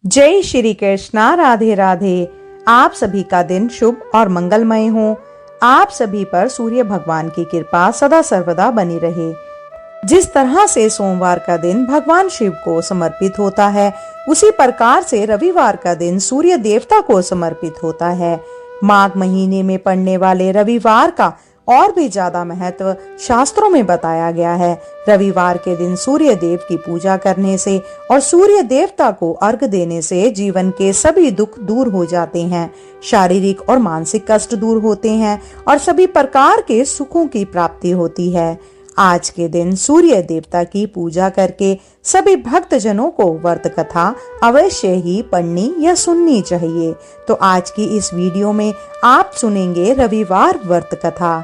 जय श्री कृष्णा। राधे राधे। आप सभी का दिन शुभ और मंगलमय हो। आप सभी पर सूर्य भगवान की कृपा सदा सर्वदा बनी रहे। जिस तरह से सोमवार का दिन भगवान शिव को समर्पित होता है, उसी प्रकार से रविवार का दिन सूर्य देवता को समर्पित होता है। माघ महीने में पड़ने वाले रविवार का और भी ज्यादा महत्व शास्त्रों में बताया गया है। रविवार के दिन सूर्य देव की पूजा करने से और सूर्य देवता को अर्घ देने से जीवन के सभी दुख दूर हो जाते हैं, शारीरिक और मानसिक कष्ट दूर होते हैं और सभी प्रकार के सुखों की प्राप्ति होती है। आज के दिन सूर्य देवता की पूजा करके सभी भक्त जनों को व्रत कथा अवश्य ही पढ़नी या सुननी चाहिए। तो आज की इस वीडियो में आप सुनेंगे रविवार व्रत कथा।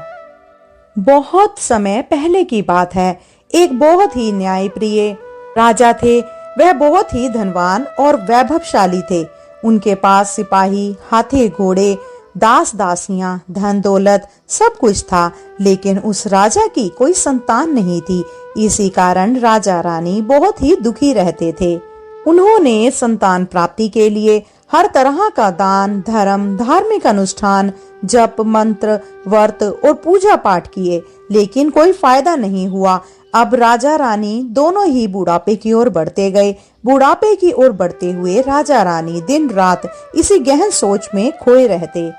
बहुत समय पहले की बात है। एक बहुत ही न्यायप्रिय राजा थे। वह बहुत ही धनवान और वैभवशाली थे। उनके पास सिपाही, हाथी, घोड़े, दास दासियां, धन दौलत सब कुछ था, लेकिन उस राजा की कोई संतान नहीं थी। इसी कारण राजा रानी बहुत ही दुखी रहते थे। उन्होंने संतान प्राप्ति के लिए हर तरह का दान, धर्म, धार्मिक अनुष्ठान, जप, मंत्र, व्रत और पूजा पाठ किए, लेकिन कोई फायदा नहीं हुआ। अब राजा रानी दोनों ही बुढ़ापे की ओर बढ़ते गए। बुढ़ापे की ओर बढ़ते हुए राजा रानी दिन रात इसी गहन सोच में खोए रहते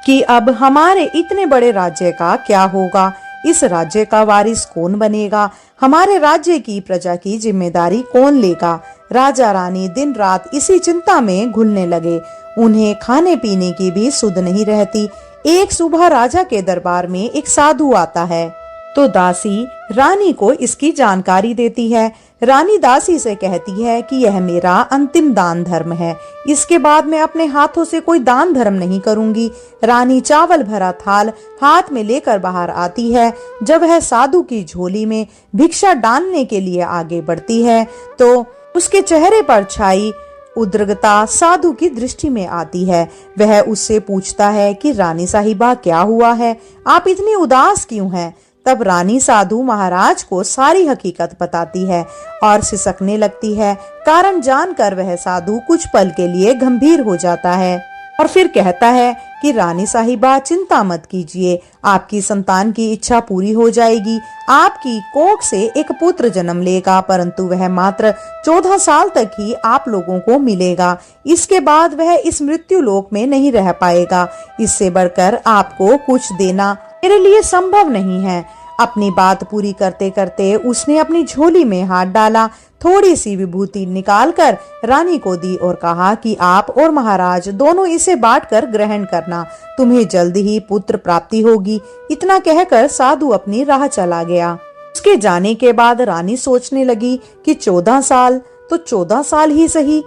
कि अब हमारे इतने बड़े राज्य का क्या होगा, इस राज्य का वारिस कौन बनेगा, हमारे राज्य की प्रजा की जिम्मेदारी कौन लेगा। राजा रानी दिन रात इसी चिंता में घुलने लगे। उन्हें खाने पीने की भी सुध नहीं रहती। एक सुबह राजा के दरबार में एक साधु आता है, तो दासी रानी को इसकी जानकारी देती है। रानी दासी से कहती है कि यह मेरा अंतिम दान धर्म है, इसके बाद मैं अपने हाथों से कोई दान धर्म नहीं करूंगी। रानी चावल भरा थाल हाथ में लेकर बाहर आती है। जब वह साधु की झोली में भिक्षा डालने के लिए आगे बढ़ती है, तो उसके चेहरे पर छाई उद्रगता साधु की दृष्टि में आती है। वह उससे पूछता है कि रानी साहिबा, क्या हुआ है, आप इतनी उदास क्यों हैं? तब रानी साधु महाराज को सारी हकीकत बताती है और सिसकने लगती है। कारण जानकर वह साधु कुछ पल के लिए गंभीर हो जाता है और फिर कहता है कि रानी साहिबा, चिंता मत कीजिए, आपकी संतान की इच्छा पूरी हो जाएगी। आपकी कोख से एक पुत्र जन्म लेगा, परंतु वह मात्र 14 साल तक ही आप लोगों को मिलेगा। इसके बाद वह इस मृत्यु लोक में नहीं रह पाएगा। इससे बढ़कर आपको कुछ देना मेरे लिए संभव नहीं है। अपनी बात पूरी करते करते उसने अपनी झोली में हाथ डाला, थोड़ी सी विभूति निकालकर रानी को दी और कहा कि आप और महाराज दोनों इसे बांटकर ग्रहण करना, तुम्हें जल्द ही पुत्र प्राप्ति होगी। इतना कहकर साधु अपनी राह चला गया। उसके जाने के बाद रानी सोचने लगी कि 14 साल तो 14 साल ही सही,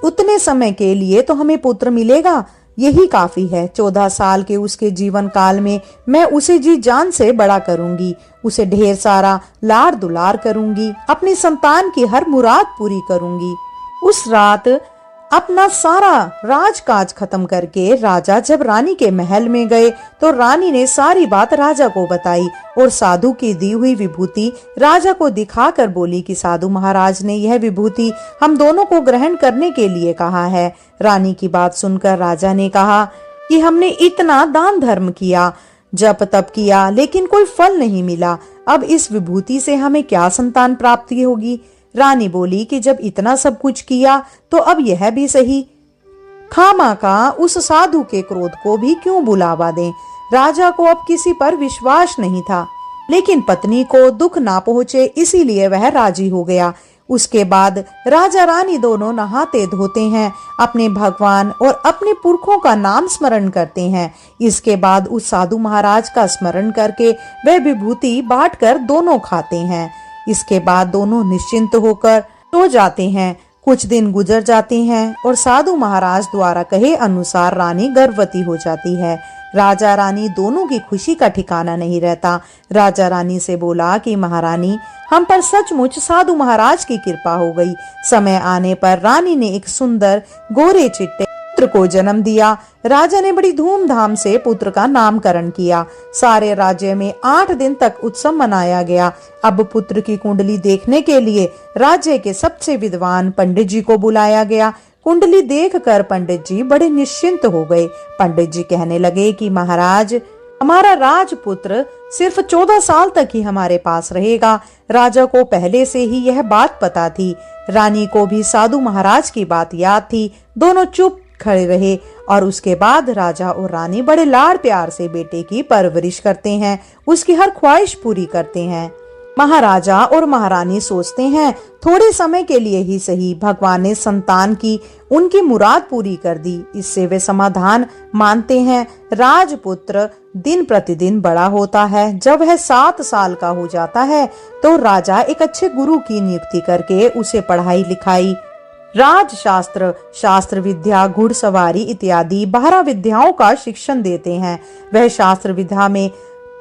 उतने समय के लिए तो हमें पुत्र मिलेगा, यही काफी है। 14 साल के उसके जीवन काल में मैं उसे जी जान से बड़ा करूंगी, उसे ढेर सारा लाड़ दुलार करूंगी, अपनी संतान की हर मुराद पूरी करूंगी। उस रात अपना सारा राजकाज खत्म करके राजा जब रानी के महल में गए, तो रानी ने सारी बात राजा को बताई और साधु की दी हुई विभूति राजा को दिखाकर बोली कि साधु महाराज ने यह विभूति हम दोनों को ग्रहण करने के लिए कहा है। रानी की बात सुनकर राजा ने कहा कि हमने इतना दान धर्म किया, जप तप किया, लेकिन कोई फल नहीं मिला। अब इस विभूति से हमें क्या संतान प्राप्ति होगी? रानी बोली कि जब इतना सब कुछ किया तो अब यह भी सही, खामाखा उस साधु के क्रोध को भी क्यों बुलावा दें। राजा को अब किसी पर विश्वास नहीं था, लेकिन पत्नी को दुख ना पहुंचे इसीलिए वह राजी हो गया। उसके बाद राजा रानी दोनों नहाते धोते हैं, अपने भगवान और अपने पुरखों का नाम स्मरण करते हैं। इसके बाद उस साधु महाराज का स्मरण करके वह विभूति बांटकर दोनों खाते हैं। इसके बाद दोनों निश्चिंत होकर सो जाते हैं। कुछ दिन गुजर जाते हैं और साधु महाराज द्वारा कहे अनुसार रानी गर्भवती हो जाती है। राजा रानी दोनों की खुशी का ठिकाना नहीं रहता। राजा रानी से बोला कि महारानी, हम पर सचमुच साधु महाराज की कृपा हो गई। समय आने पर रानी ने एक सुंदर गोरे चिट्टे पुत्र को जन्म दिया। राजा ने बड़ी धूमधाम से पुत्र का नामकरण किया। सारे राज्य में 8 दिन तक उत्सव मनाया गया। अब पुत्र की कुंडली देखने के लिए राज्य के सबसे विद्वान पंडित जी को बुलाया गया। कुंडली देखकर पंडित जी बड़े निश्चिंत हो गए। पंडित जी कहने लगे कि महाराज, हमारा राजपुत्र सिर्फ 14 साल तक ही हमारे पास रहेगा। राजा को पहले से ही यह बात पता थी। रानी को भी साधु महाराज की बात याद थी। दोनों चुप खड़े रहे और उसके बाद राजा और रानी बड़े लाड़ प्यार से बेटे की परवरिश करते हैं, उसकी हर ख्वाहिश पूरी करते हैं। महाराजा और महारानी सोचते हैं थोड़े समय के लिए ही सही, भगवान ने संतान की उनकी मुराद पूरी कर दी। इससे वे समाधान मानते हैं। राजपुत्र दिन प्रतिदिन बड़ा होता है। जब वह 7 साल का हो जाता है तो राजा एक अच्छे गुरु की नियुक्ति करके उसे पढ़ाई लिखाई, राजशास्त्र, शास्त्र विद्या, घुड़सवारी इत्यादि 12 विद्याओं का शिक्षण देते हैं। वह शास्त्र विद्या में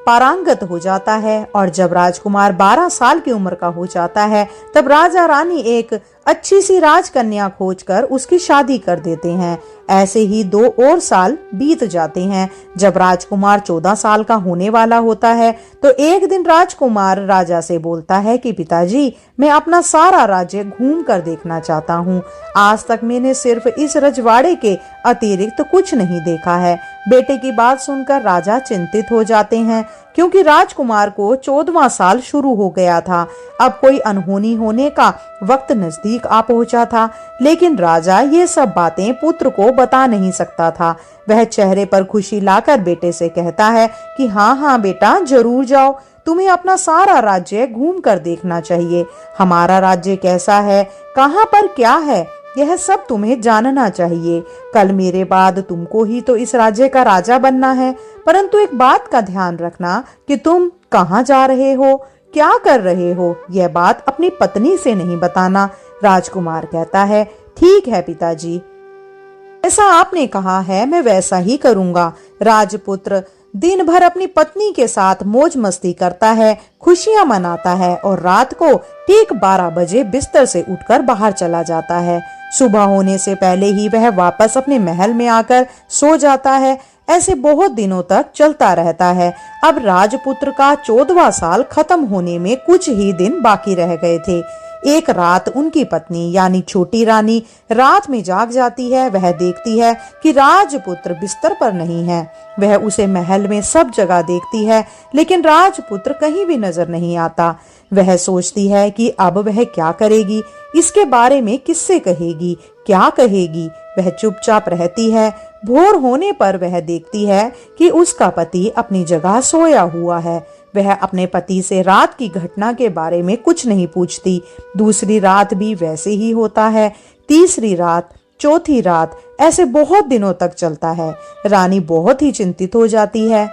पारंगत हो जाता है और जब राजकुमार 12 साल की उम्र का हो जाता है तब राजा रानी एक अच्छी सी राजकन्या खोजकर उसकी शादी कर देते हैं। ऐसे ही 2 और साल बीत जाते हैं। जब राजकुमार 14 साल का होने वाला होता है तो एक दिन राजकुमार राजा से बोलता है कि पिताजी, मैं अपना सारा राज्य घूम कर देखना चाहता हूँ। आज तक मैंने सिर्फ इस रजवाड़े के अतिरिक्त कुछ नहीं देखा है। बेटे की बात सुनकर राजा चिंतित हो जाते हैं क्योंकि राजकुमार को 14वां साल शुरू हो गया था। अब कोई अनहोनी होने का वक्त नजदीक आ पहुंचा था, लेकिन राजा ये सब बातें पुत्र को बता नहीं सकता था। वह चेहरे पर खुशी लाकर बेटे से कहता है कि हाँ हाँ बेटा, जरूर जाओ, तुम्हें अपना सारा राज्य घूम कर देखना चाहिए। हमारा राज्य कैसा है, कहाँ पर क्या है, यह सब तुम्हें जानना चाहिए। कल मेरे बाद तुमको ही तो इस राज्य का राजा बनना है। परंतु एक बात का ध्यान रखना कि तुम कहाँ जा रहे हो, क्या कर रहे हो, यह बात अपनी पत्नी से नहीं बताना। राजकुमार कहता है, ठीक है पिताजी, ऐसा आपने कहा है मैं वैसा ही करूंगा। राजपुत्र दिन भर अपनी पत्नी के साथ मौज मस्ती करता है, खुशियां मनाता है और रात को ठीक 12 बजे बिस्तर से उठकर बाहर चला जाता है। सुबह होने से पहले ही वह वापस अपने महल में आकर सो जाता है। ऐसे बहुत दिनों तक चलता रहता है। अब राजपुत्र का 14वां साल खत्म होने में कुछ ही दिन बाकी रह गए थे। एक रात उनकी पत्नी यानी छोटी रानी रात में जाग जाती है। वह देखती है कि राजपुत्र बिस्तर पर नहीं है। वह उसे महल में सब जगह देखती है, लेकिन राजपुत्र कहीं भी नजर नहीं आता। वह सोचती है कि अब वह क्या करेगी, इसके बारे में किससे कहेगी, क्या कहेगी। वह चुपचाप रहती है। भोर होने पर वह देखती है कि उसका पति अपनी जगह सोया हुआ है। वह अपने पति से रात की घटना के बारे में कुछ नहीं पूछती। दूसरी रात भी वैसे ही होता है। तीसरी रात, चौथी रात, ऐसे बहुत दिनों तक चलता है। रानी बहुत ही चिंतित हो जाती है।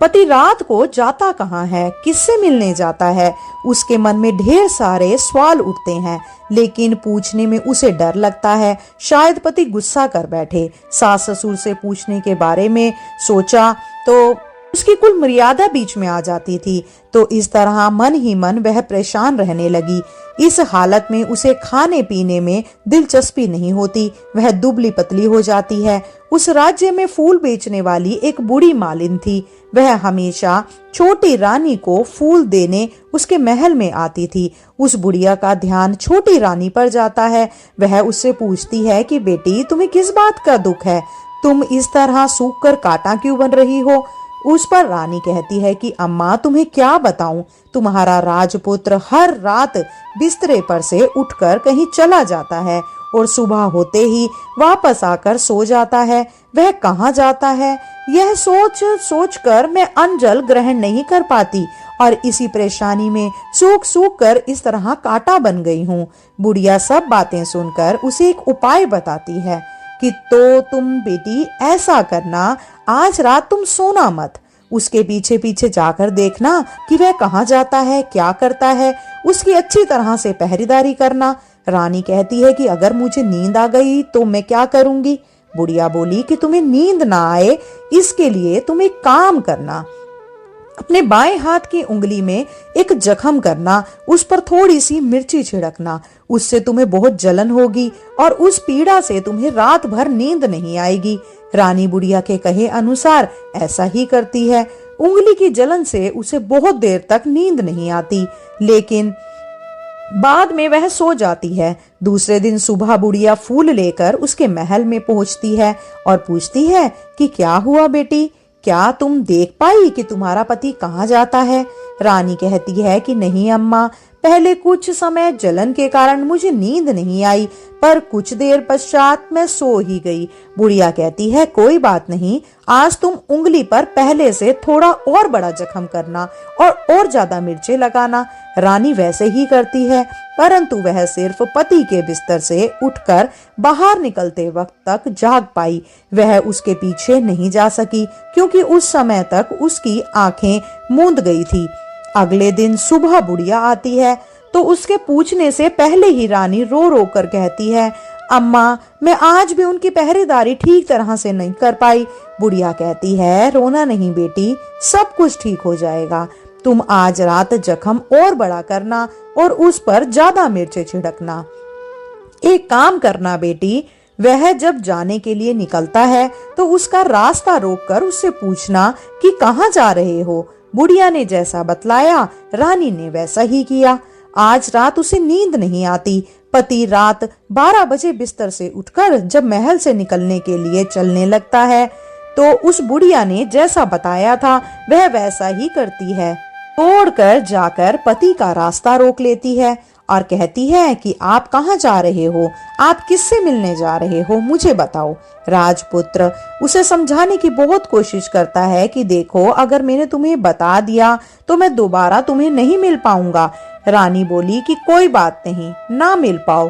पति रात को जाता कहाँ है, किससे मिलने जाता है, उसके मन में ढेर सारे सवाल उठते हैं, लेकिन पूछने में उसे डर लगता है। शायद पति गुस्सा कर बैठे। सास ससुर से पूछने के बारे में सोचा तो उसकी कुल मर्यादा बीच में आ जाती थी। तो इस तरह मन ही मन वह परेशान रहने लगी। इस हालत में उसे खाने पीने में दिलचस्पी नहीं होती। वह दुबली पतली हो जाती है। उस राज्य में फूल बेचने वाली एक बूढ़ी मालिन थी। वह हमेशा छोटी रानी को फूल देने उसके महल में आती थी। उस बुढ़िया का ध्यान छोटी रानी पर जाता है। वह उससे पूछती है कि बेटी, तुम्हें किस बात का दुख है, तुम इस तरह सूख कर कांटा क्यों बन रही हो। उस पर रानी कहती है कि अम्मा, तुम्हें क्या बताऊं, तुम्हारा राजपुत्र हर रात बिस्तरे पर से उठकर कहीं चला जाता है और सुबह होते ही वापस आकर सो जाता है। वह कहाँ जाता है, यह सोच सोच कर मैं अंजल ग्रहण नहीं कर पाती और इसी परेशानी में सूख सूख कर इस तरह कांटा बन गई हूँ। बुढ़िया सब बातें सुनकर उसे एक उपाय बताती है कि तो तुम बेटी ऐसा करना, आज रात तुम सोना मत, उसके पीछे पीछे जाकर देखना कि वह कहाँ जाता है, क्या करता है, उसकी अच्छी तरह से पहरेदारी करना। रानी कहती है कि अगर मुझे नींद आ गई तो मैं क्या करूंगी। बुढ़िया बोली कि तुम्हें नींद ना आए इसके लिए तुम एक काम करना, अपने बाएं हाथ की उंगली में एक जख्म करना, उस पर थोड़ी सी मिर्ची छिड़कना, उससे तुम्हें बहुत जलन होगी और उस पीड़ा से तुम्हें रात भर नींद नहीं आएगी। रानी बुढ़िया के कहे अनुसार ऐसा ही करती है। उंगली की जलन से उसे बहुत देर तक नींद नहीं आती, लेकिन बाद में वह सो जाती है। दूसरे दिन सुबह बुढ़िया फूल लेकर उसके महल में पहुंचती है और पूछती है कि क्या हुआ बेटी, क्या तुम देख पाई कि तुम्हारा पति कहाँ जाता है। रानी कहती है कि नहीं अम्मा, पहले कुछ समय जलन के कारण मुझे नींद नहीं आई, पर कुछ देर पश्चात मैं सो ही गई। बुढ़िया कहती है कोई बात नहीं, आज तुम उंगली पर पहले से थोड़ा और बड़ा जख्म करना और ज्यादा मिर्चें लगाना। रानी वैसे ही करती है, परंतु वह सिर्फ पति के बिस्तर से उठकर बाहर निकलते वक्त तक जाग पाई। वह उसके पीछे नहीं जा सकी क्योंकि उस समय तक उसकी आंखें मूंद गई थी। अगले दिन सुबह बुढ़िया आती है तो उसके पूछने से पहले ही रानी रो रो कर कहती है, अम्मा, मैं आज भी उनकी पहरेदारी ठीक तरह से नहीं कर पाई। बुढ़िया कहती है रोना नहीं बेटी, सब कुछ ठीक हो जाएगा। तुम आज रात जख्म और बड़ा करना और उस पर ज्यादा मिर्चें छिड़कना। एक काम करना बेटी, वह जब जाने के लिए निकलता है तो उसका रास्ता रोककर उससे पूछना कि कहाँ जा रहे हो। बुढ़िया ने जैसा बतलाया रानी ने वैसा ही किया। आज रात उसे नींद नहीं आती। पति रात 12 बजे बिस्तर से उठकर जब महल से निकलने के लिए चलने लगता है तो उस बुढ़िया ने जैसा बताया था वह वैसा ही करती है। तोड़कर जाकर पति का रास्ता रोक लेती है और कहती है कि आप कहाँ जा रहे हो, आप किससे मिलने जा रहे हो, मुझे बताओ। राजपुत्र उसे समझाने की बहुत कोशिश करता है कि देखो, अगर मैंने तुम्हें बता दिया तो मैं दोबारा तुम्हें नहीं मिल पाऊंगा। रानी बोली कि कोई बात नहीं, ना मिल पाओ,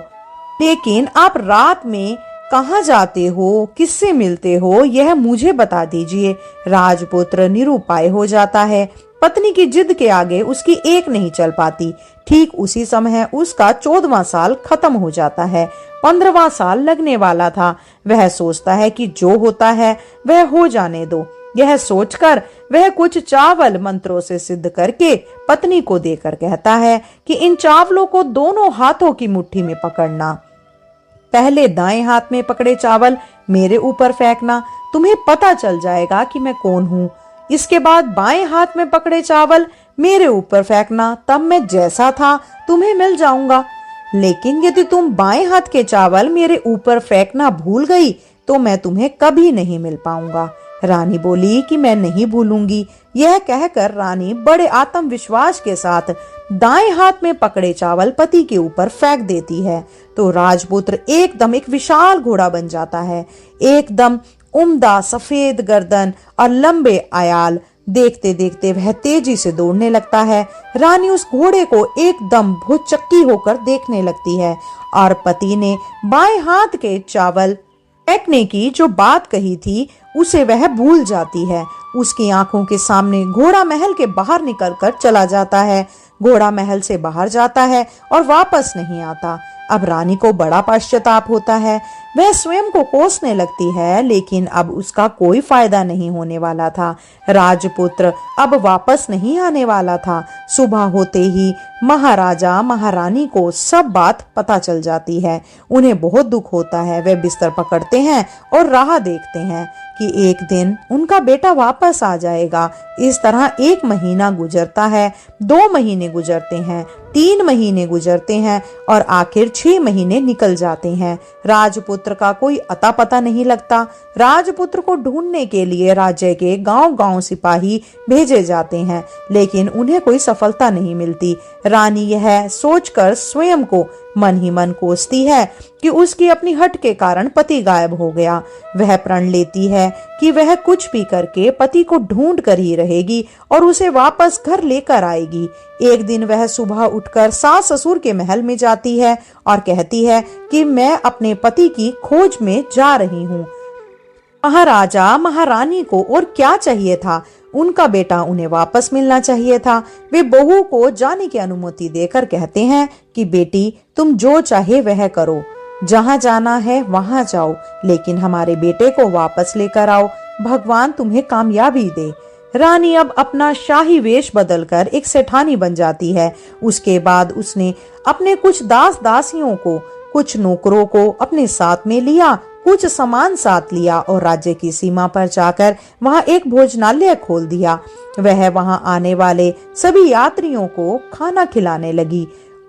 लेकिन आप रात में कहाँ जाते हो, किससे मिलते हो, यह मुझे बता दीजिए। राजपुत्र निरुपाय हो जाता है। पत्नी की जिद के आगे उसकी एक नहीं चल पाती। ठीक उसी समय उसका 14वां साल खत्म हो जाता है। 15वां साल लगने वाला था। वह सोचता है कि जो होता है वह हो जाने दो। यह सोचकर वह कुछ चावल मंत्रों से सिद्ध करके पत्नी को देकर कहता है कि इन चावलों को दोनों हाथों की मुट्ठी में पकड़ना। पहले दाएं हाथ में पकड़े चावल मेरे ऊपर फेंकना, तुम्हें पता चल जाएगा कि मैं कौन हूँ। इसके बाद बाएं हाथ में पकड़े चावल मेरे ऊपर फेंकना, तब मैं जैसा था तुम्हें मिल जाऊंगा। लेकिन यदि तुम बाएं हाथ के चावल मेरे ऊपर फेंकना भूल गई तो मैं तुम्हें कभी नहीं मिल पाऊंगा। रानी बोली कि मैं नहीं भूलूंगी। यह कहकर रानी बड़े आत्मविश्वास के साथ दाएं हाथ में पकड़े चावल पति के ऊपर फेंक देती है तो राजपुत्र एकदम एक विशाल घोड़ा बन जाता है। एकदम उम्दा सफेद गर्दन और लंबे आयाल। देखते देखते वह तेजी से दौड़ने लगता है। रानी उस घोड़े को एकदम भुचक्की होकर देखने लगती है और पति ने बाएं हाथ के चावल फेंकने की जो बात कही थी उसे वह भूल जाती है। उसकी आंखों के सामने घोड़ा महल के बाहर निकलकर चला जाता है। घोड़ा महल से बाहर जाता है और वापस नहीं आता। अब रानी को बड़ा पश्चाताप होता है। वह स्वयं को कोसने लगती है, लेकिन अब उसका कोई फायदा नहीं होने वाला था। राजपुत्र अब वापस नहीं आने वाला था। सुबह होते ही महाराजा महारानी को सब बात पता चल जाती है। उन्हें बहुत दुख होता है। वे बिस्तर पकड़ते हैं और राह देखते हैं कि एक दिन उनका बेटा वापस आ जाएगा। इस तरह 1 महीना गुजरता है, 2 महीने गुजरते हैं, 3 महीने गुजरते हैं और आखिर 6 महीने निकल जाते हैं। राजपुत्र का कोई अता पता नहीं लगता। राजपुत्र को ढूंढने के लिए राज्य के गांव-गांव सिपाही भेजे जाते हैं, लेकिन उन्हें कोई सफलता नहीं मिलती। रानी यह सोचकर स्वयं को मन ही मन कोसती है कि उसकी अपनी हट के कारण पति गायब हो गया। वह प्रण लेती है कि वह कुछ भी करके पति को ढूंढ कर ही रहेगी और उसे वापस घर लेकर आएगी। एक दिन वह सुबह उठकर सास ससुर के महल में जाती है और कहती है कि मैं अपने पति की खोज में जा रही हूँ। महाराजा महारानी को और क्या चाहिए था, उनका बेटा उन्हें वापस मिलना चाहिए था। वे बहू को जाने की अनुमति देकर कहते हैं कि बेटी तुम जो चाहे वह करो, जहाँ जाना है वहाँ जाओ, लेकिन हमारे बेटे को वापस लेकर आओ। भगवान तुम्हें कामयाबी दे। रानी अब अपना शाही वेश बदलकर एक सेठानी बन जाती है। उसके बाद उसने अपने कुछ दास दासियों को, कुछ नौकरों को अपने साथ में लिया, कुछ सामान साथ लिया और राज्य की सीमा पर जाकर वहां एक भोजनालय खोल दिया। वह वहां आने वाले सभी यात्रियों को खाना खिलाने लगी,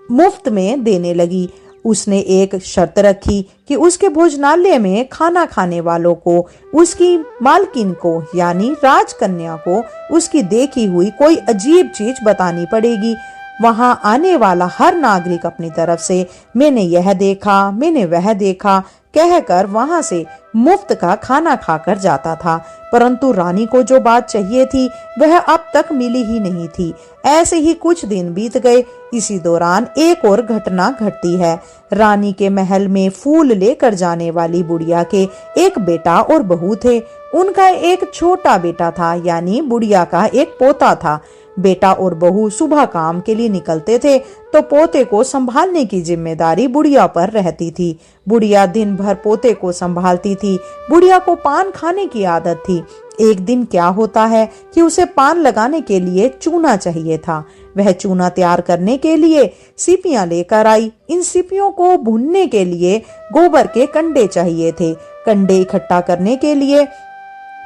मुफ्त में देने लगी उसने एक शर्त रखी कि उसके भोजनालय में खाना खाने वालों को उसकी मालकिन को यानी राजकन्या को उसकी देखी हुई कोई अजीब चीज बतानी पड़ेगी। वहां आने वाला हर नागरिक अपनी तरफ से मैंने यह देखा, मैंने वह देखा कहकर वहां से मुफ्त का खाना खाकर जाता था। परंतु रानी को जो बात चाहिए थी वह अब तक मिली ही नहीं थी। ऐसे ही कुछ दिन बीत गए। इसी दौरान एक और घटना घटती है। रानी के महल में फूल लेकर जाने वाली बुढ़िया के एक बेटा और बहू थे। उनका एक छोटा बेटा था, यानी बुढ़िया का एक पोता था। बेटा और बहू सुबह काम के लिए निकलते थे तो पोते को संभालने की जिम्मेदारी बुढ़िया पर रहती थी। बुढ़िया दिन भर पोते को संभालती थी। बुढ़िया को पान खाने की आदत थी। एक दिन क्या होता है कि उसे पान लगाने के लिए चूना चाहिए था। वह चूना तैयार करने के लिए सीपियां लेकर आई। इन सीपियों को भूनने के लिए गोबर के कंडे चाहिए थे। कंडे इकट्ठा करने के लिए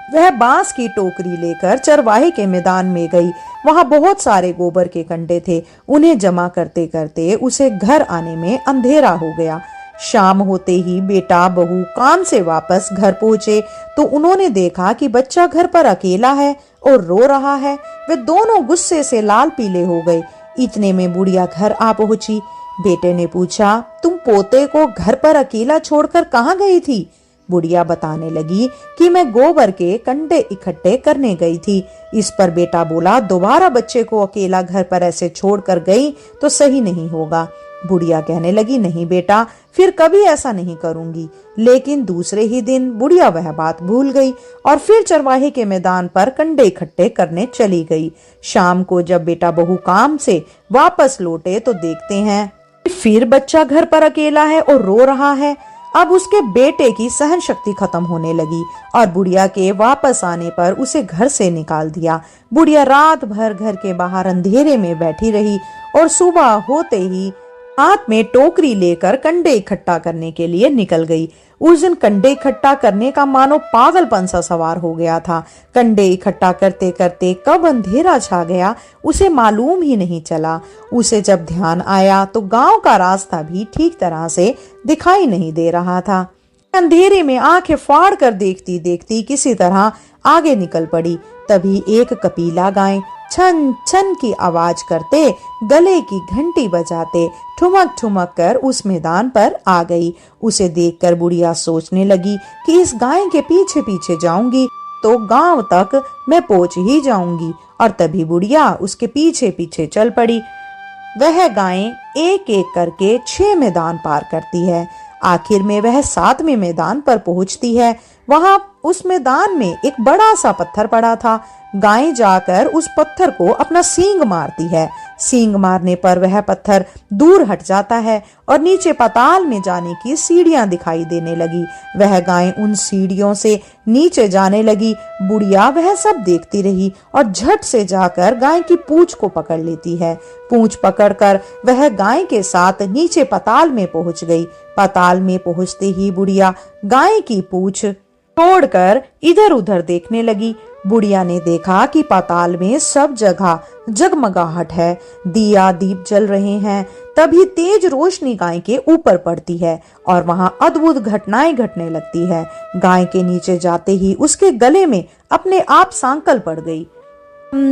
वह बांस की टोकरी लेकर चरवाहे के मैदान में गई। वहां बहुत सारे गोबर के कंडे थे। उन्हें जमा करते करते उसे घर आने में अंधेरा हो गया। शाम होते ही बेटा बहू काम से वापस घर पहुंचे तो उन्होंने देखा कि बच्चा घर पर अकेला है और रो रहा है। वे दोनों गुस्से से लाल पीले हो गए। इतने में बुढ़िया घर आ पहुंची। बेटे ने पूछा, तुम पोते को घर पर अकेला छोड़कर कहाँ गई थी? बुढ़िया बताने लगी कि मैं गोबर के कंडे इकट्ठे करने गई थी। इस पर बेटा बोला, दोबारा बच्चे को अकेला घर पर ऐसे छोड़कर गई तो सही नहीं होगा। बुढ़िया कहने लगी, नहीं बेटा, फिर कभी ऐसा नहीं करूंगी। लेकिन दूसरे ही दिन बुढ़िया वह बात भूल गई और फिर चरवाहे के मैदान पर कंडे इकट्ठे करने चली गई। शाम को जब बेटा बहू काम से वापस लौटे तो देखते हैं फिर बच्चा घर पर अकेला है और रो रहा है। अब उसके बेटे की सहन शक्ति खत्म होने लगी और बुढ़िया के वापस आने पर उसे घर से निकाल दिया। बुढ़िया रात भर घर के बाहर अंधेरे में बैठी रही और सुबह होते ही हाथ में टोकरी लेकर कंडे इकट्ठा करने के लिए निकल गई। उस दिन कंडे इकट्ठा करने का मानो पागलपन सा सवार हो गया था। कंडे इकट्ठा करते करते कब अंधेरा छा गया उसे मालूम ही नहीं चला। उसे जब ध्यान आया तो गांव का रास्ता भी ठीक तरह से दिखाई नहीं दे रहा था। अंधेरे में आंखें फाड़ कर देखती देखती किसी तरह आगे निकल पड़ी। तभी एक कपीला गाय छन छन की आवाज करते, गले की घंटी बजाते ठुमक ठुमक कर उस मैदान पर आ गई। उसे देखकर बुढ़िया सोचने लगी कि इस गाय के पीछे पीछे जाऊंगी तो गांव तक मैं पहुंच ही जाऊंगी। और तभी बुढ़िया उसके पीछे पीछे चल पड़ी। वह गाय एक एक करके 6 मैदान पार करती है। आखिर में वह 7वें मैदान पर पहुंचती है। वहां उस मैदान में एक बड़ा सा पत्थर पड़ा था। गाय जाकर उस पत्थर को अपना सींग मारती है। सींग मारने पर वह पत्थर दूर हट जाता है और नीचे पाताल में जाने की सीढ़ियां दिखाई देने लगी। वह गाय उन सीढ़ियों से नीचे जाने लगी। बुढ़िया वह सब देखती रही और झट से जाकर गाय की पूंछ को पकड़ लेती है। पूंछ पकड़कर वह गाय के साथ नीचे पाताल में पहुंच गई। पाताल में पहुंचते ही बुढ़िया गाय की पूंछ छोड़कर इधर उधर देखने लगी। बुढ़िया ने देखा कि पाताल में सब जगह जगमगाहट है, दिया दीप जल रहे हैं। तभी तेज रोशनी गाय के ऊपर पड़ती है और वहां अद्भुत घटनाएं घटने लगती है। गाय के नीचे जाते ही उसके गले में अपने आप सांकल पड़ गई।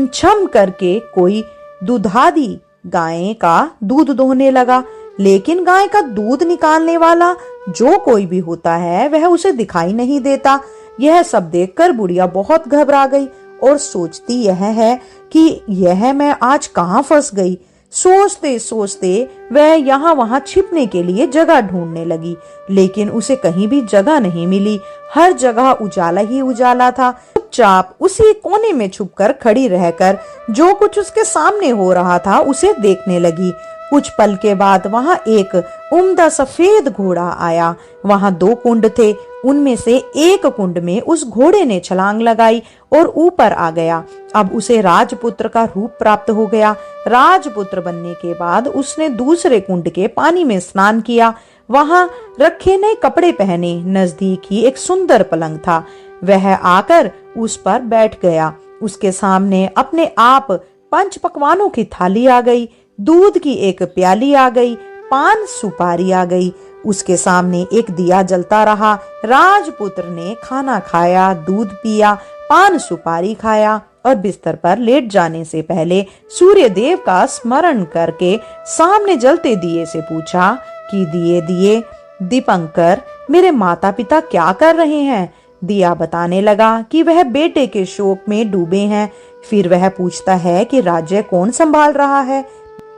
छम करके कोई दुधादी गाय का दूध दोहने लगा, लेकिन गाय का दूध निकालने वाला जो कोई भी होता है वह उसे दिखाई नहीं देता। यह सब देखकर बुढ़िया बहुत घबरा गई और सोचती यह है कि यह मैं आज कहाँ फंस गई। सोचते सोचते वह यहाँ वहां छिपने के लिए जगह ढूंढने लगी, लेकिन उसे कहीं भी जगह नहीं मिली। हर जगह उजाला ही उजाला था। चुपचाप उसी कोने में छुपकर खड़ी रहकर जो कुछ उसके सामने हो रहा था उसे देखने लगी। कुछ पल के बाद वहां एक उम्दा सफेद घोड़ा आया। वहां 2 कुंड थे। उनमें से एक कुंड में उस घोड़े ने छलांग लगाई और ऊपर आ गया। अब उसे राजपुत्र का रूप प्राप्त हो गया। राजपुत्र बनने के बाद उसने दूसरे कुंड के पानी में स्नान किया। वहां रखे नए कपड़े पहने। नजदीक ही एक सुंदर पलंग था। वह आकर उस पर बैठ गया। उसके सामने अपने आप 5 पकवानों की थाली आ गई। दूध की एक प्याली आ गई। पान सुपारी आ गई। उसके सामने एक दिया जलता रहा। राजपुत्र ने खाना खाया, दूध पिया, पान सुपारी खाया और बिस्तर पर लेट जाने से पहले सूर्य देव का स्मरण करके सामने जलते दिए से पूछा कि दिए दिए दीपंकर, मेरे माता पिता क्या कर रहे हैं? दिया बताने लगा कि वह बेटे के शोक में डूबे हैं। फिर वह पूछता है कि राज्य कौन संभाल रहा है?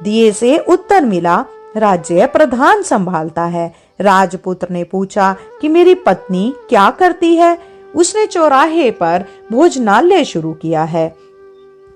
दिए से उत्तर मिला, राज्य प्रधान संभालता है। राजपुत्र ने पूछा कि मेरी पत्नी क्या करती है? उसने चौराहे पर भोजनालय शुरू किया है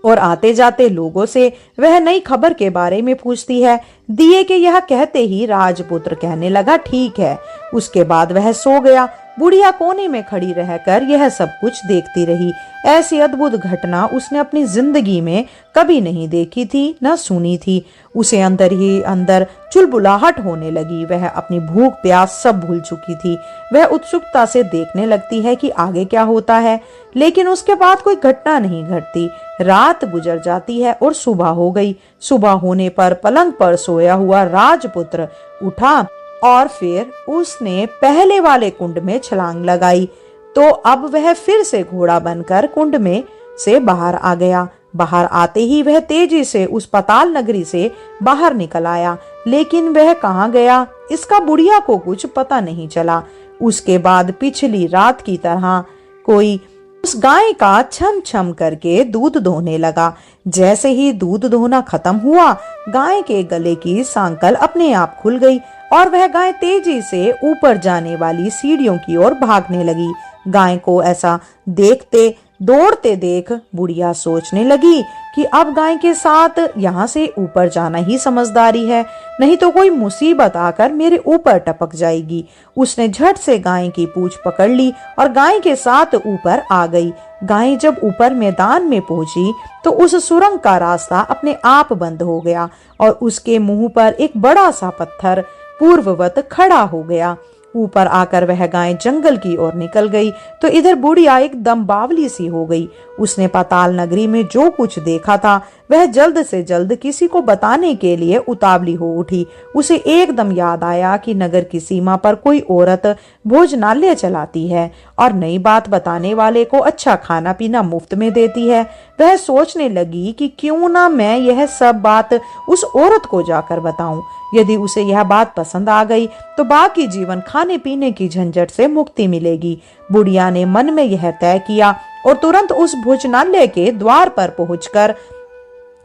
और आते जाते लोगों से वह नई खबर के बारे में पूछती है। दिए के यह कहते ही राजपुत्र कहने लगा, ठीक है। उसके बाद वह सो गया। बुढ़िया कोने में खड़ी रहकर यह सब कुछ देखती रही। ऐसी अद्भुत घटना उसने अपनी जिंदगी में कभी नहीं देखी थी, न सुनी थी। उसे अंदर ही अंदर चुलबुलाहट होने लगी। वह अपनी भूख प्यास सब भूल चुकी थी। वह उत्सुकता से देखने लगती है कि आगे क्या होता है, लेकिन उसके बाद कोई घटना नहीं घटती। रात गुजर जाती है और सुबह हो गई। सुबह होने पर पलंग पर सोया हुआ राजपुत्र उठा और फिर उसने पहले वाले कुंड में छलांग लगाई। तो अब वह फिर से घोड़ा बनकर कुंड में से बाहर आ गया। बाहर आते ही वह तेजी से उस पाताल नगरी से बाहर निकल आया, लेकिन वह कहाँ गया इसका बुढ़िया को कुछ पता नहीं चला। उसके बाद पिछली रात की तरह कोई उस गाय का छम छम करके दूध दोहने लगा। जैसे ही दूध दोहना खत्म हुआ, गाय के गले की सांकल अपने आप खुल गई और वह गाय तेजी से ऊपर जाने वाली सीढ़ियों की ओर भागने लगी। गाय को ऐसा देखते दौड़ते देख बुढ़िया सोचने लगी कि अब गाय के साथ यहाँ से ऊपर जाना ही समझदारी है, नहीं तो कोई मुसीबत आकर मेरे ऊपर टपक जाएगी। उसने झट से गाय की पूंछ पकड़ ली और गाय के साथ ऊपर आ गई। गाय जब ऊपर मैदान में पहुंची तो उस सुरंग का रास्ता अपने आप बंद हो गया और उसके मुंह पर एक बड़ा सा पत्थर पूर्ववत खड़ा हो गया। ऊपर आकर वह गाय जंगल की ओर निकल गई तो इधर बुढ़िया एकदम बावली सी हो गई। उसने पाताल नगरी में जो कुछ देखा था वह जल्द से जल्द किसी को बताने के लिए उतावली हो उठी। उसे एकदम याद आया कि नगर की सीमा पर कोई औरत भोजनालय चलाती है और नई बात बताने वाले को अच्छा खाना पीना मुफ्त में देती है। वह सोचने लगी कि क्यों ना मैं यह सब बात उस औरत को जाकर बताऊं। यदि उसे यह बात पसंद आ गई तो बाकी जीवन खाने पीने की झंझट से मुक्ति मिलेगी। बुढ़िया ने मन में यह तय किया और तुरंत उस भोजनालय के द्वार पर पहुंचकर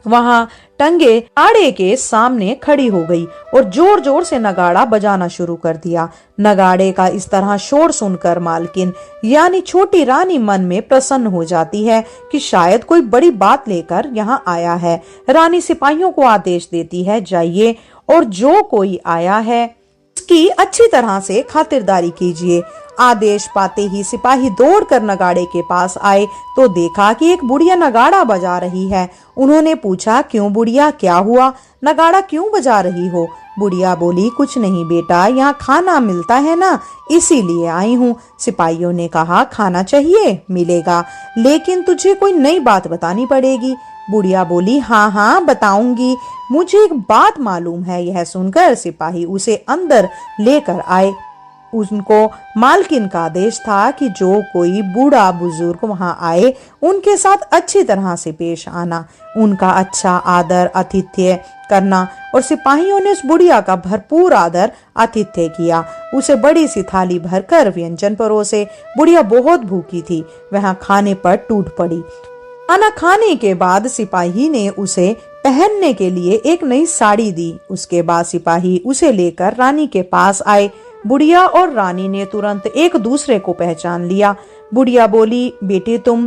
वहां टंगे नगाड़े के सामने खड़ी हो गई और जोर जोर से नगाड़ा बजाना शुरू कर दिया। नगाड़े का इस तरह शोर सुनकर मालकिन यानी छोटी रानी मन में प्रसन्न हो जाती है कि शायद कोई बड़ी बात लेकर यहाँ आया है। रानी सिपाहियों को आदेश देती है, जाइए और जो कोई आया है उसकी अच्छी तरह से खातिरदारी कीजिए। आदेश पाते ही सिपाही दौड़कर नगाड़े के पास आए तो देखा कि एक बुढ़िया नगाड़ा बजा रही है। उन्होंने पूछा, क्यों बुढ़िया, क्या हुआ? नगाड़ा क्यों बजा रही हो? बुढ़िया बोली, कुछ नहीं बेटा, यहाँ खाना मिलता है ना, इसीलिए आई हूँ। सिपाहियों ने कहा, खाना चाहिए, मिलेगा, लेकिन तुझे कोई नई बात बतानी पड़ेगी। बुढ़िया बोली, हाँ हाँ बताऊंगी, मुझे एक बात मालूम है। यह सुनकर सिपाही उसे अंदर लेकर आए। उनको मालकिन का आदेश था कि जो कोई बूढ़ा बुजुर्ग वहां आए उनके साथ अच्छी तरह से पेश आना, उनका अच्छा आदर आतिथ्य करना। और सिपाहियों ने उस बुढ़िया का भरपूर आदर आतिथ्य किया। उसे बड़ी सी थाली भरकर व्यंजन परोसे। बुढ़िया बहुत भूखी थी, वह खाने पर टूट पड़ी। खाना खाने के बाद सिपाही ने उसे पहनने के लिए एक नई साड़ी दी। उसके बाद सिपाही उसे लेकर रानी के पास आए। बुढ़िया और रानी ने तुरंत एक दूसरे को पहचान लिया। बुढ़िया बोली, बेटे तुम?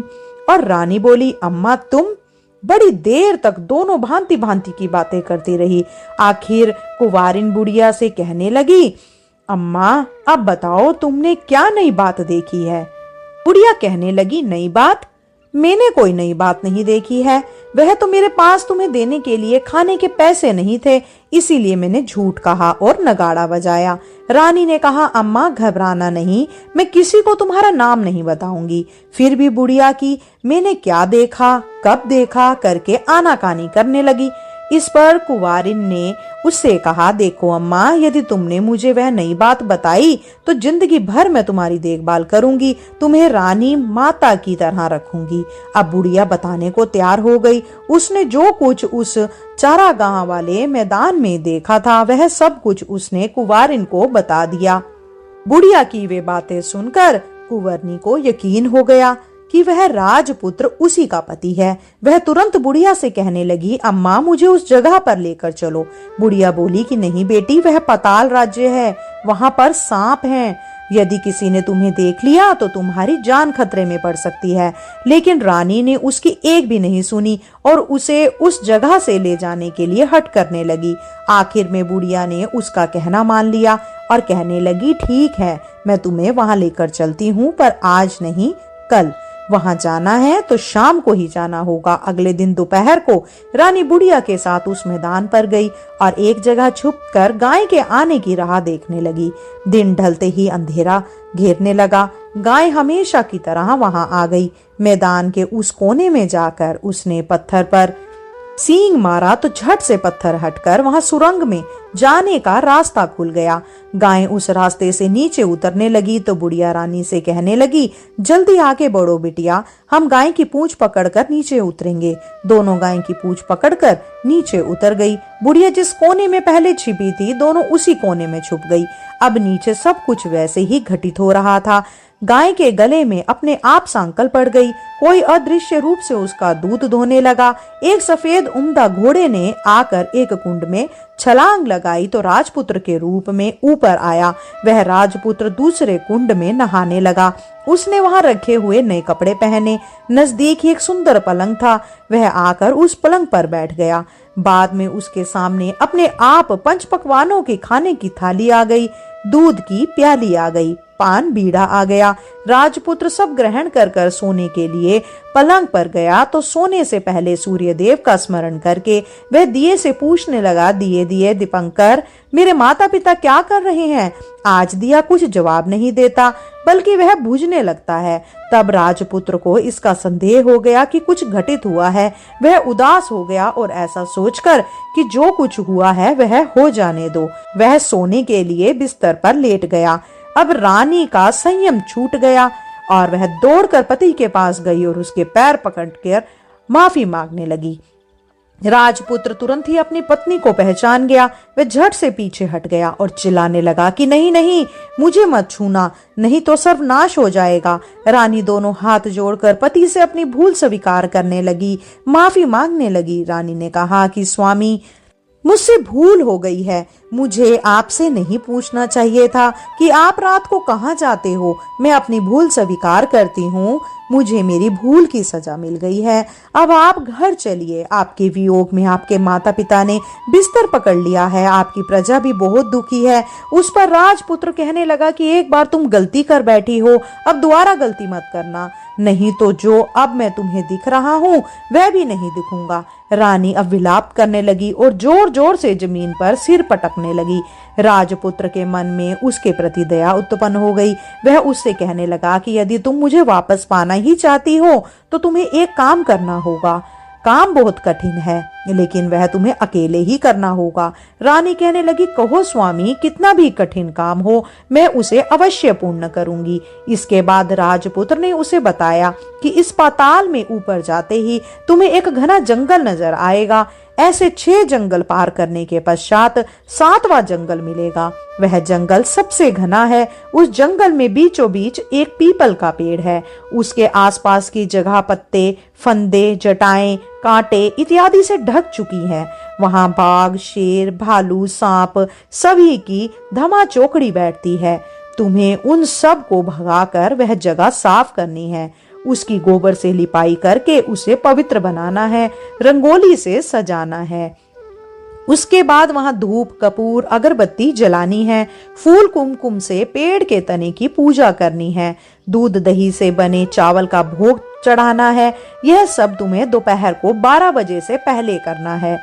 और रानी बोली, अम्मा तुम? बड़ी देर तक दोनों भांति भांति की बातें करती रही। आखिर कुंवारिन बुढ़िया से कहने लगी, अम्मा अब बताओ तुमने क्या नई बात देखी है? बुढ़िया कहने लगी, नई बात? मैंने कोई नई बात नहीं देखी है। वह तो मेरे पास तुम्हें देने के लिए खाने के पैसे नहीं थे, इसीलिए मैंने झूठ कहा और नगाड़ा बजाया। रानी ने कहा, अम्मा घबराना नहीं, मैं किसी को तुम्हारा नाम नहीं बताऊंगी। फिर भी बुढ़िया की मैंने क्या देखा, कब देखा करके आनाकानी करने लगी। इस पर कुंवारिन ने उससे कहा, देखो अम्मा, यदि तुमने मुझे वह नई बात बताई तो जिंदगी भर मैं तुम्हारी देखभाल करूंगी, तुम्हें रानी माता की तरह रखूंगी। अब बुढ़िया बताने को तैयार हो गई। उसने जो कुछ उस चारागाह वाले मैदान में देखा था वह सब कुछ उसने कुंवारिन को बता दिया। बुढ़िया की वे बातें सुनकर कुंवरनी को यकीन हो गया कि वह राजपुत्र उसी का पति है। वह तुरंत बुढ़िया से कहने लगी, अम्मा, मुझे उस जगह पर लेकर चलो। बुढ़िया बोली कि नहीं बेटी, वह पाताल राज्य है, वहां पर सांप हैं। यदि किसी ने तुम्हें देख लिया तो तुम्हारी जान खतरे में पड़ सकती है। लेकिन रानी ने उसकी एक भी नहीं सुनी और उसे उस जगह से ले जाने के लिए हट करने लगी। आखिर में बुढ़िया ने उसका कहना मान लिया और कहने लगी, ठीक है, मैं तुम्हें वहां लेकर चलती हूँ, पर आज नहीं, कल। वहां जाना है तो शाम को ही जाना होगा। अगले दिन दोपहर को रानी बुढ़िया के साथ उस मैदान पर गई और एक जगह छुपकर गाय के आने की राह देखने लगी। दिन ढलते ही अंधेरा घेरने लगा। गाय हमेशा की तरह वहां आ गई। मैदान के उस कोने में जाकर उसने पत्थर पर सींग मारा तो झट से पत्थर हटकर वहां सुरंग में जाने का रास्ता खुल गया। गाय उस रास्ते से नीचे उतरने लगी तो बुढ़िया रानी से कहने लगी, जल्दी आगे बढ़ो बिटिया, हम गाय की पूंछ पकड़कर नीचे उतरेंगे। दोनों गाय की पूंछ पकड़कर नीचे उतर गई। बुढ़िया जिस कोने में पहले छिपी थी, दोनों उसी कोने में छुप गई। अब नीचे सब कुछ वैसे ही घटित हो रहा था। गाय के गले में अपने आप सांकल पड़ गई। कोई अदृश्य रूप से उसका दूध धोने लगा। एक सफेद उम्दा घोड़े ने आकर एक कुंड में छलांग लगाई तो राजपुत्र के रूप में ऊपर आया। वह राजपुत्र दूसरे कुंड में नहाने लगा। उसने वहां रखे हुए नए कपड़े पहने। नजदीक ही एक सुंदर पलंग था। वह आकर उस पलंग पर बैठ गया। बाद में उसके सामने अपने आप 5 पकवानों के खाने की थाली आ गई। दूध की प्याली आ गई। पान बीड़ा आ गया। राजपुत्र सब ग्रहण कर कर सोने के लिए पलंग पर गया तो सोने से पहले सूर्यदेव का स्मरण करके वह दिए से पूछने लगा, दिए दिए दीपंकर, मेरे माता पिता क्या कर रहे हैं? आज दिया कुछ जवाब नहीं देता, बल्कि वह बुझने लगता है। तब राजपुत्र को इसका संदेह हो गया कि कुछ घटित हुआ है। वह उदास हो गया और ऐसा सोचकर कि जो कुछ हुआ है वह हो जाने दो, वह सोने के लिए बिस्तर पर लेट गया। अब रानी का संयम छूट गया और वह दौड़कर पति के पास गई और उसके पैर पकड़कर माफी मांगने लगी। राजपुत्र तुरंत ही अपनी पत्नी को पहचान गया। वह झट से पीछे हट गया और चिल्लाने लगा कि नहीं नहीं, मुझे मत छूना, नहीं तो सर्वनाश हो जाएगा। रानी दोनों हाथ जोड़कर पति से अपनी भूल स्वीकार करने लगी, माफी मांगने लगी। रानी ने कहा कि स्वामी, मुझसे भूल हो गई है। मुझे आपसे नहीं पूछना चाहिए था कि आप रात को कहाँ जाते हो। मैं अपनी भूल स्वीकार करती हूँ। मुझे मेरी भूल की सजा मिल गई है। अब आप घर चलिए। आपके वियोग में आपके माता पिता ने बिस्तर पकड़ लिया है। आपकी प्रजा भी बहुत दुखी है। उस पर राजपुत्र कहने लगा कि एक बार तुम गलती कर बैठी हो, अब दोबारा गलती मत करना, नहीं तो जो अब मैं तुम्हें दिख रहा हूँ वह भी नहीं दिखूंगा। रानी अब विलाप करने लगी और जोर जोर से जमीन पर सिर पटकने लगी। राजपुत्र के मन में उसके प्रति दया उत्पन्न हो गई। वह उससे कहने लगा कि यदि तुम मुझे वापस पाना ही चाहती हो तो तुम्हें एक काम करना होगा। काम बहुत कठिन है, लेकिन वह तुम्हें अकेले ही करना होगा। रानी कहने लगी, कहो स्वामी, कितना भी कठिन काम हो मैं उसे अवश्य पूर्ण करूंगी। इसके बाद राजपुत्र ने उसे बताया कि इस पाताल में ऊपर जाते ही तुम्हें एक घना जंगल नजर आएगा। ऐसे 6 जंगल पार करने के पश्चात 7वां जंगल मिलेगा। वह जंगल सबसे घना है। उस जंगल में बीचों बीच एक पीपल का पेड़ है। उसके आसपास की जगह पत्ते, फंदे, जटाएं, कांटे इत्यादि से ढक चुकी हैं। वहां बाघ, शेर, भालू, सांप सभी की धमा चौकड़ी बैठती है। तुम्हें उन सब को भगाकर वह जगह साफ करनी है। उसकी गोबर से लिपाई करके उसे पवित्र बनाना है, रंगोली से सजाना है। उसके बाद वहां धूप, कपूर, अगरबत्ती जलानी है। फूल कुमकुम से पेड़ के तने की पूजा करनी है। दूध दही से बने चावल का भोग चढ़ाना है। यह सब तुम्हें दोपहर को 12 बजे से पहले करना है।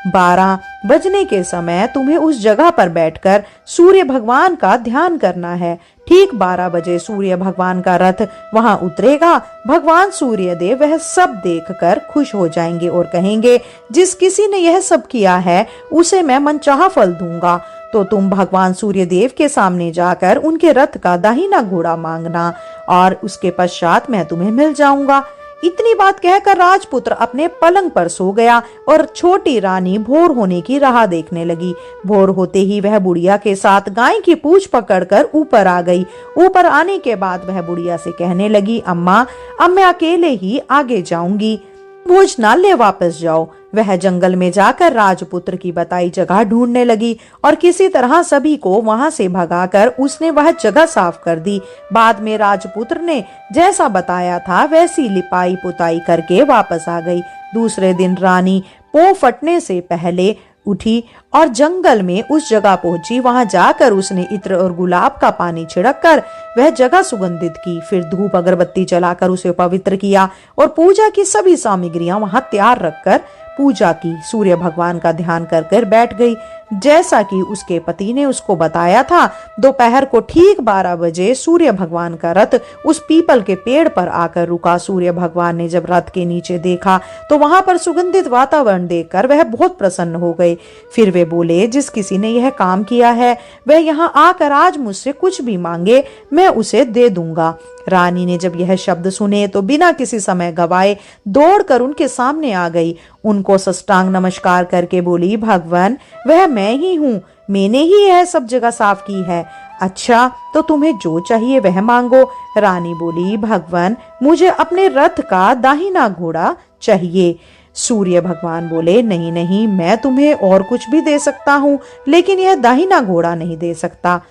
12 बजने के समय तुम्हें उस जगह पर बैठकर सूर्य भगवान का ध्यान करना है। ठीक 12 बजे सूर्य भगवान का रथ वहां उतरेगा। भगवान सूर्य देव वह सब देखकर खुश हो जाएंगे और कहेंगे, जिस किसी ने यह सब किया है उसे मैं मनचाहा फल दूंगा। तो तुम भगवान सूर्य देव के सामने जाकर उनके रथ का दाहिना घोड़ा मांगना और उसके पश्चात मैं तुम्हें मिल जाऊंगा। इतनी बात कहकर राजपुत्र अपने पलंग पर सो गया और छोटी रानी भोर होने की राह देखने लगी। भोर होते ही वह बुढ़िया के साथ गाय की पूंछ पकड़कर ऊपर आ गई। ऊपर आने के बाद वह बुढ़िया से कहने लगी, अम्मा, अब मैं अकेले ही आगे जाऊंगी, भोजनालय वापस जाओ। वह जंगल में जाकर राजपुत्र की बताई जगह ढूंढने लगी और किसी तरह सभी को वहां से भगाकर उसने वह जगह साफ कर दी। बाद में राजपुत्र ने जैसा बताया था वैसी लिपाई पुताई करके वापस आ गई। दूसरे दिन रानी पो फटने से पहले उठी और जंगल में उस जगह पहुंची। वहां जाकर उसने इत्र और गुलाब का पानी छिड़क कर वह जगह सुगंधित की। फिर धूप अगरबत्ती जलाकर उसे पवित्र किया और पूजा की सभी सामग्रियां वहां तैयार रखकर पूजा की। सूर्य भगवान का ध्यान कर कर बैठ गई। जैसा कि उसके पति ने उसको बताया था, दोपहर को ठीक 12 बजे सूर्य भगवान का रथ उस पीपल के पेड़ पर आकर रुका। सूर्य भगवान ने जब रथ के नीचे देखा तो वहां पर सुगंधित वातावरण देखकर वह बहुत प्रसन्न हो गए। फिर वे बोले, जिस किसी ने यह काम किया है वह यहाँ आकर आज मुझसे कुछ भी मांगे, मैं उसे दे दूंगा। रानी ने जब यह शब्द सुने तो बिना किसी समय गवाए दौड़कर उनके सामने आ गई। उनको साष्टांग नमस्कार करके बोली, भगवान, वह मैं ही हूँ, मैंने ही यह सब जगह साफ की है। अच्छा, तो तुम्हें जो चाहिए वह मांगो। रानी बोली, भगवान, मुझे अपने रथ का दाहिना घोड़ा चाहिए। सूर्य भगवान बोले, नहीं नहीं, मैं तुम्हें और कुछ भी दे सकता हूँ, लेकिन यह दाहिना घोड़ा नहीं दे सकता।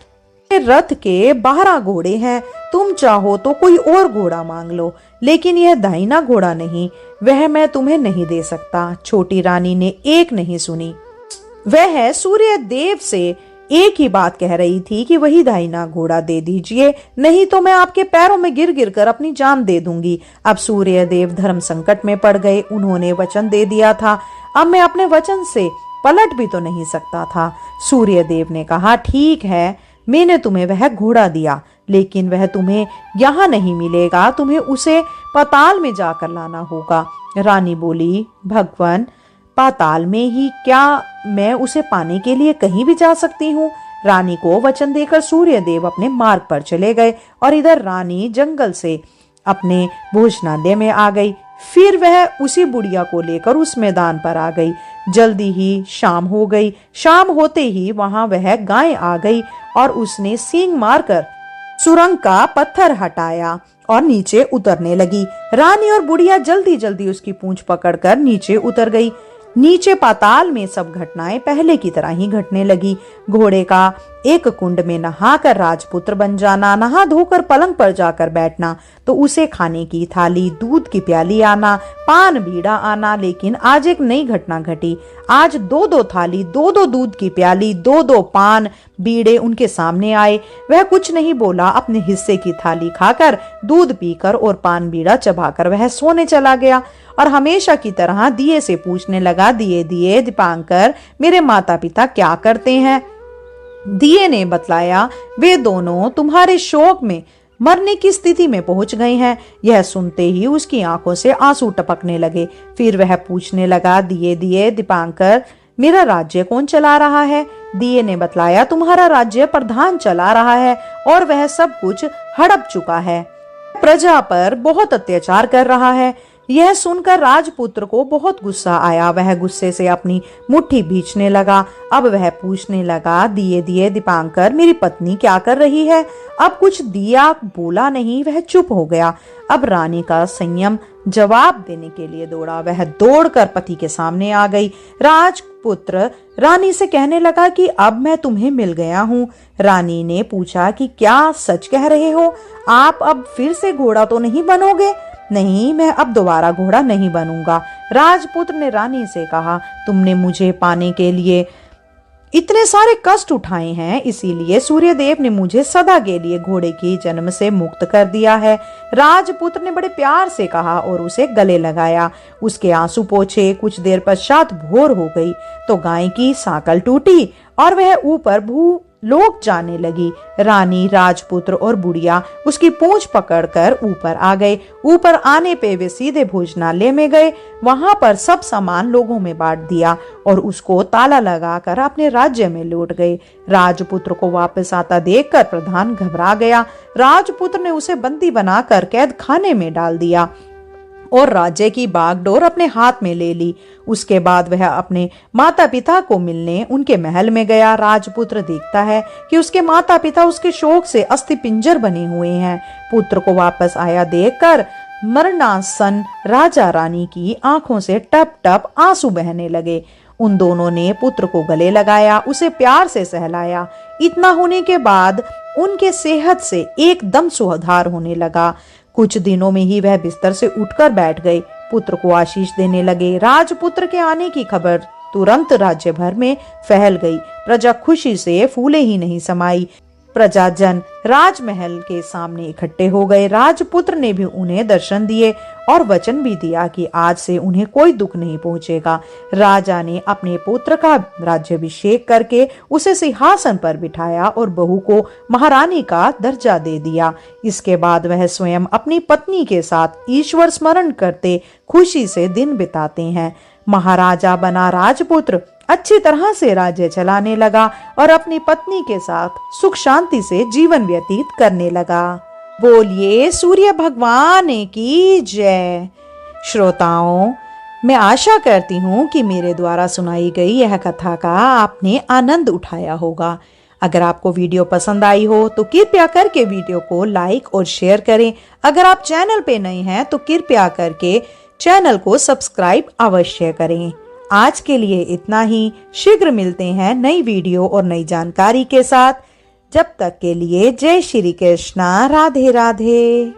रथ के 12 घोड़े हैं, तुम चाहो तो कोई और घोड़ा मांग लो, लेकिन यह दाहिना घोड़ा नहीं, वह मैं तुम्हें नहीं दे सकता। छोटी रानी ने एक नहीं सुनी। वह सूर्य देव से एक ही बात कह रही थी कि वही दाहिना घोड़ा दे दीजिए, नहीं तो मैं आपके पैरों में गिर गिर कर अपनी जान दे दूंगी। अब सूर्य देव धर्म संकट में पड़ गए। उन्होंने वचन दे दिया था, अब मैं अपने वचन से पलट भी तो नहीं सकता था। सूर्य देव ने कहा, ठीक है, मैंने तुम्हें वह घोड़ा दिया, लेकिन वह तुम्हें यहाँ नहीं मिलेगा, तुम्हें उसे पाताल में जाकर लाना होगा। रानी बोली, भगवान, पाताल में ही क्या मैं उसे पाने के लिए कहीं भी जा सकती हूँ? रानी को वचन देकर सूर्य देव अपने मार्ग पर चले गए और इधर रानी जंगल से अपने भोजनालय में आ गई। फिर वह उसी बुढ़िया को लेकर उस मैदान पर आ गई। जल्दी ही शाम हो गई। शाम होते ही वहां वह गाय आ गई और उसने सींग मारकर सुरंग का पत्थर हटाया और नीचे उतरने लगी। रानी और बुढ़िया जल्दी जल्दी उसकी पूंछ पकड़कर नीचे उतर गई। नीचे पाताल में सब घटनाएं पहले की तरह ही घटने लगी। घोड़े का एक कुंड में नहाकर राजपुत्र बन जाना, नहा धोकर पलंग पर जाकर बैठना, तो उसे खाने की थाली, दूध की प्याली आना, पान बीड़ा आना। लेकिन आज एक नई घटना घटी। आज 2-2 थाली, 2-2 दूध की प्याली, 2-2 पान बीड़े उनके सामने आए। वह कुछ नहीं बोला, अपने हिस्से की थाली खाकर, दूध पीकर और पान बीड़ा चबाकर वह सोने चला गया और हमेशा की तरह दिए से पूछने लगा, दिए दिए दीपांकर, मेरे माता पिता क्या करते हैं? दिए ने बतलाया, वे दोनों तुम्हारे शोक में मरने की स्थिति में पहुंच गए हैं। यह सुनते ही उसकी आंखों से आंसू टपकने लगे। फिर वह पूछने लगा, दिए दिए दीपांकर, मेरा राज्य कौन चला रहा है? दिए ने बतलाया, तुम्हारा राज्य प्रधान चला रहा है और वह सब कुछ हड़प चुका है, प्रजा पर बहुत अत्याचार कर रहा है। यह सुनकर राजपुत्र को बहुत गुस्सा आया। वह गुस्से से अपनी मुट्ठी भींचने लगा। अब वह पूछने लगा, दिए दिए दीपांकर, मेरी पत्नी क्या कर रही है? अब कुछ दिया बोला नहीं, वह चुप हो गया। अब रानी का संयम जवाब देने के लिए दौड़ा। वह दौड़कर पति के सामने आ गई। राजपुत्र रानी से कहने लगा कि अब मैं तुम्हें मिल गया हूँ। रानी ने पूछा कि क्या सच कह रहे हो? आप अब फिर से घोड़ा तो नहीं बनोगे? नहीं, मैं अब दोबारा घोड़ा नहीं बनूंगा। राजपुत्र ने रानी से कहा, तुमने मुझे पाने के लिए इतने सारे कष्ट उठाए हैं, इसीलिए सूर्यदेव ने मुझे सदा के लिए घोड़े की जन्म से मुक्त कर दिया है। राजपुत्र ने बड़े प्यार से कहा और उसे गले लगाया। उसके आंसू पोंछे। कुछ देर पश्चात भोर हो गई तो गाय की सांकल टूटी और वह ऊपर भू लोक जाने लगी। रानी, राजपुत्र और बुढ़िया उसकी पूंछ पकड़कर ऊपर आ गए। ऊपर आने पे वे सीधे भोजनालय में गए। वहां पर सब सामान लोगों में बांट दिया और उसको ताला लगाकर अपने राज्य में लौट गए। राजपुत्र को वापस आता देखकर प्रधान घबरा गया। राजपुत्र ने उसे बंदी बनाकर कैद खाने में डाल दिया और राज्य की बागडोर अपने हाथ में ले ली। उसके बाद वह अपने माता पिता को मिलने उनके महल में गया। राजपुत्र देखता है कि उसके माता पिता उसके शोक से अस्थिपिंजर बने हुए हैं। पुत्र को वापस आया देखकर मरणासन राजा रानी की आंखों से टप टप आंसू बहने लगे। उन दोनों ने पुत्र को गले लगाया, उसे प्यार से सहलाया। इतना होने के बाद उनके सेहत से एकदम सुधार होने लगा। कुछ दिनों में ही वह बिस्तर से उठकर बैठ गए। पुत्र को आशीष देने लगे। राजपुत्र के आने की खबर तुरंत राज्य भर में फैल गई। प्रजा खुशी से फूले ही नहीं समाई। प्रजाजन राजमहल के सामने इकट्ठे हो गए। राजपुत्र ने भी उन्हें दर्शन दिए और वचन भी दिया कि आज से उन्हें कोई दुख नहीं पहुंचेगा। राजा ने अपने पुत्र का राज्याभिषेक करके उसे सिंहासन पर बिठाया और बहू को महारानी का दर्जा दे दिया। इसके बाद वह स्वयं अपनी पत्नी के साथ ईश्वर स्मरण करते खुशी से दिन बिताते हैं। महाराजा बना राजपुत्र अच्छी तरह से राज्य चलाने लगा और अपनी पत्नी के साथ सुख शांति से जीवन व्यतीत करने लगा। बोलिए सूर्य भगवान की जय। श्रोताओं, मैं आशा करती हूँ कि मेरे द्वारा सुनाई गई यह कथा का आपने आनंद उठाया होगा। अगर आपको वीडियो पसंद आई हो तो कृपया करके वीडियो को लाइक और शेयर करें। अगर आप चैनल पे नए हैं तो कृपया करके चैनल को सब्सक्राइब अवश्य करें। आज के लिए इतना ही। शीघ्र मिलते हैं नई वीडियो और नई जानकारी के साथ। जब तक के लिए जय श्री कृष्णा, राधे राधे।